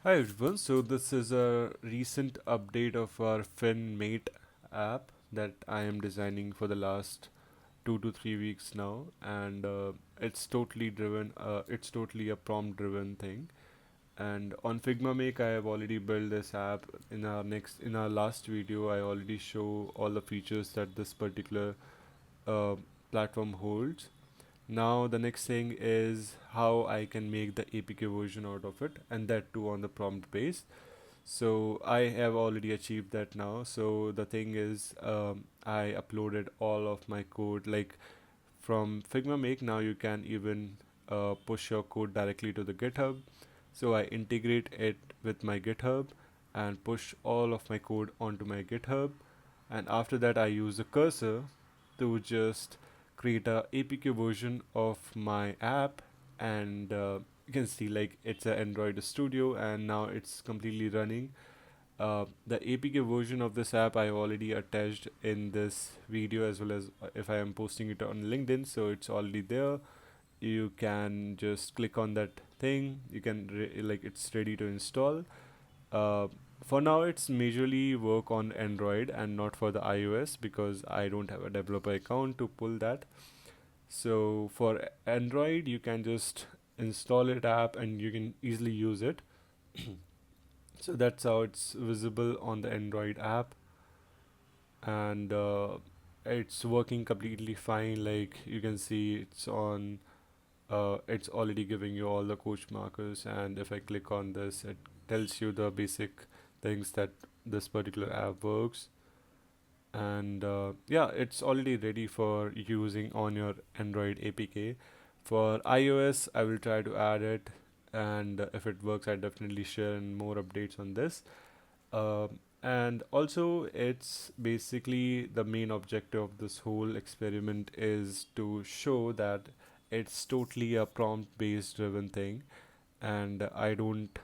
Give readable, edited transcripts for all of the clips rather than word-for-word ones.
Hi everyone, so this is a recent update of our FinMate app that I am designing for the last 2 to 3 weeks now, and it's totally a prompt driven thing. And on Figma Make, I have already built this app. In our last video, I already show all the features that this particular uh, platform holds. Now the next thing is how I can make the APK version out of it, and that too on the prompt base. So I have already achieved that now. So the thing is, I uploaded all of my code like from Figma Make. Now you can even push your code directly to the GitHub. So I integrate it with my GitHub and push all of my code onto my GitHub. And after that, I use the cursor to just create a APK version of my app, and you can see like it's an Android Studio, and now it's completely running. The APK version of this app I already attached in this video, as well as if I am posting it on LinkedIn, so it's already there. You can just click on that thing. You can like it's ready to install. uh, for now, it's majorly work on Android and not for the iOS because I don't have a developer account to pull that. So for Android, you can just install it app and you can easily use it. So that's how it's visible on the Android app, and it's working completely fine. Like you can see, it's on. It's already giving you all the coach markers, and if I click on this, it tells you the basic things that this particular app works. And yeah, it's already ready for using on your Android APK. For iOS, I will try to add it, and if it works, I definitely share more updates on this. And also, it's basically the main objective of this whole experiment is to show that it's totally a prompt based driven thing. And I don't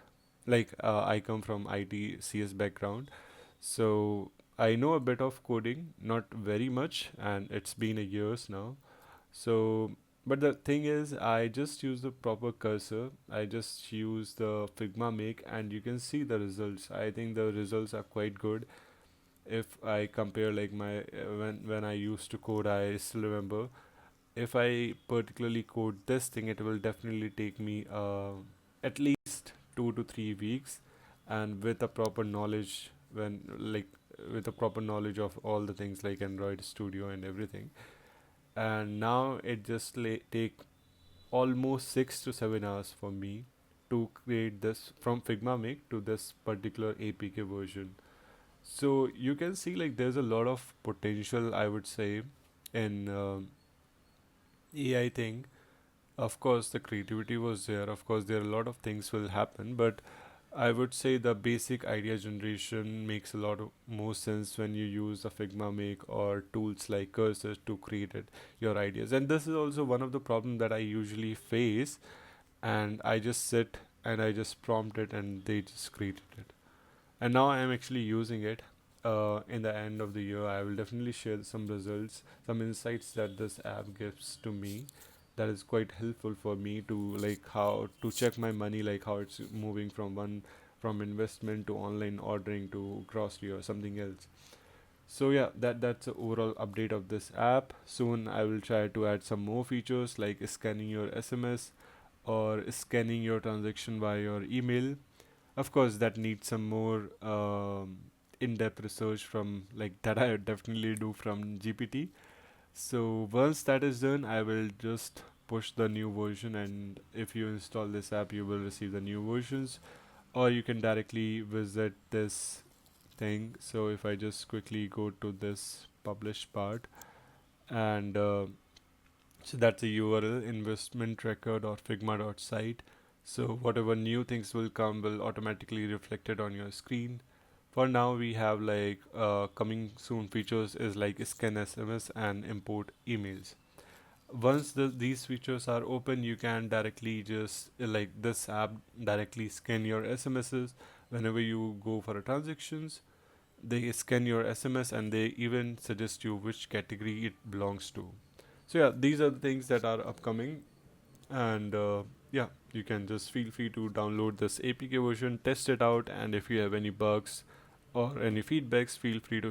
I come from IT CS background, so I know a bit of coding, not very much, and it's been a years now. So, but the thing is, I just use the proper cursor. I just use the Figma Make, and you can see the results. I think the results are quite good. If I compare like my when I used to code, I still remember. If I particularly code this thing, it will definitely take me at least 2 to 3 weeks, and with a proper knowledge when like with a proper knowledge of all the things like Android Studio and everything. And now it just take almost 6 to 7 hours for me to create this from Figma Make to this particular APK version. So you can see like there's a lot of potential, I would say, in AI thing. Of course, the creativity was there. Of course, there are a lot of things will happen, but I would say the basic idea generation makes a lot of more sense when you use the Figma Make or tools like Cursor to create it, your ideas. And this is also one of the problems that I usually face. And I just sit and I just prompt it, and they just created it. And now I am actually using it. In the end of the year, I will definitely share some results, some insights that this app gives to me. That is quite helpful for me to like how to check my money, like how it's moving from investment to online ordering to grocery or something else. So yeah, that's the overall update of this app. Soon I will try to add some more features like scanning your SMS or scanning your transaction via your email. Of course, that needs some more in-depth research from like that I definitely do from GPT. So once that is done, I will just push the new version, and if you install this app, you will receive the new versions, or you can directly visit this thing. So if I just quickly go to this publish part, and so that's a URL investmenttracker.figma.site. So whatever new things will come will automatically reflected on your screen. For now, we have like coming soon features is like scan SMS and import emails. Once these features are open, you can directly just like this app directly scan your SMSs whenever you go for a transactions. They scan your SMS and they even suggest you which category it belongs to. So yeah, these are the things that are upcoming, and yeah, you can just feel free to download this APK version, test it out, and if you have any bugs or any feedbacks, feel free to